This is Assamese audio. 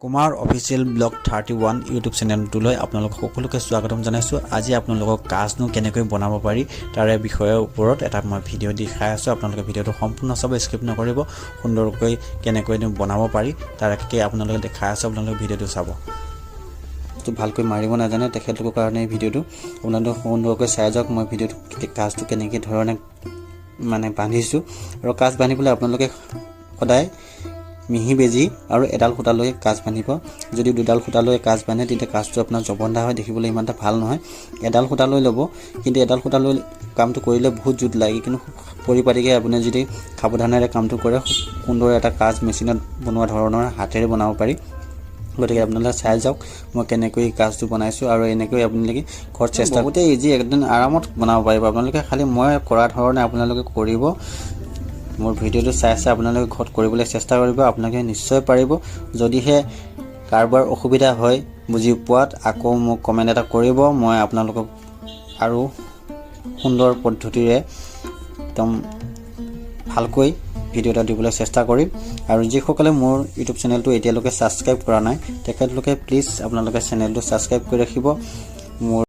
কুমাৰ অফিচিয়েল ব্লগ 31 ইউটিউব চেনেলটোলৈ আপোনালোক সকলোকে স্বাগতম জনাইছোঁ। আজি আপোনালোকক কাজনো কেনেকৈ বনাব পাৰি তাৰে বিষয়ৰ ওপৰত এটা মই ভিডিঅ' দেখাই আছোঁ। আপোনালোকে ভিডিঅ'টো সম্পূৰ্ণ চাব, স্কিপ নকৰিব। সুন্দৰকৈ কেনেকৈ বনাব পাৰি তাৰে আপোনালোকে দেখাই আছোঁ, আপোনালোকে ভিডিঅ'টো চাব। তো ভালকৈ মাৰিব নাজানে তেখেতলোকৰ কাৰণে এই ভিডিঅ'টো আপোনালোকে সুন্দৰকৈ চাই যাওক। মই ভিডিঅ'টো কাজটো কেনেকৈ ধৰণে বান্ধিছোঁ আৰু কাজ বান্ধিবলৈ আপোনালোকে সদায় মিহি বেজি আৰু এডাল সূতালৈ কাজ বান্ধিব। যদি দুডাল সূতালৈ কাজ বান্ধে তেতিয়া কাজটো আপোনাৰ জবন্ধা হয়, দেখিবলৈ ইমান এটা ভাল নহয়। এডাল সূতালৈ ল'ব, কিন্তু এডাল সূতালৈ কামটো কৰিলে বহুত জোঁট লাগে, কিন্তু পৰিপাটিকৈ আপুনি যদি সাৱধানেৰে কামটো কৰে সুন্দৰ এটা কাজ মেচিনত বনোৱা ধৰণৰ হাতেৰে বনাব পাৰি। গতিকে আপোনালোকে চাই যাওক মই কেনেকৈ কাজটো বনাইছোঁ আৰু এনেকৈ আপোনালোকে ঘৰত চেষ্টা কৰোঁতে ইজি একদম আৰামত বনাব পাৰিব। আপোনালোকে খালি মই কৰা ধৰণে আপোনালোকে কৰিব। মোৰ ভিডিঅ'টো চাই আপোনালোকে ঘৰত কৰিবলৈ চেষ্টা কৰিব, আপোনালোকে নিশ্চয় পাৰিব। যদিহে কাৰোবাৰ অসুবিধা হয় বুজি পোৱাত আকৌ মোক কমেণ্ট এটা কৰিব, মই আপোনালোকক আৰু সুন্দৰ পদ্ধতিৰে একদম ভালকৈ ভিডিঅ' এটা দিবলৈ চেষ্টা কৰিম। আৰু যিসকলে মোৰ ইউটিউব চেনেলটো এতিয়ালৈকে ছাবস্ক্ৰাইব কৰা নাই তেখেতলোকে প্লিজ আপোনালোকে চেনেলটো ছাবস্ক্ৰাইব কৰি ৰাখিব। মোৰ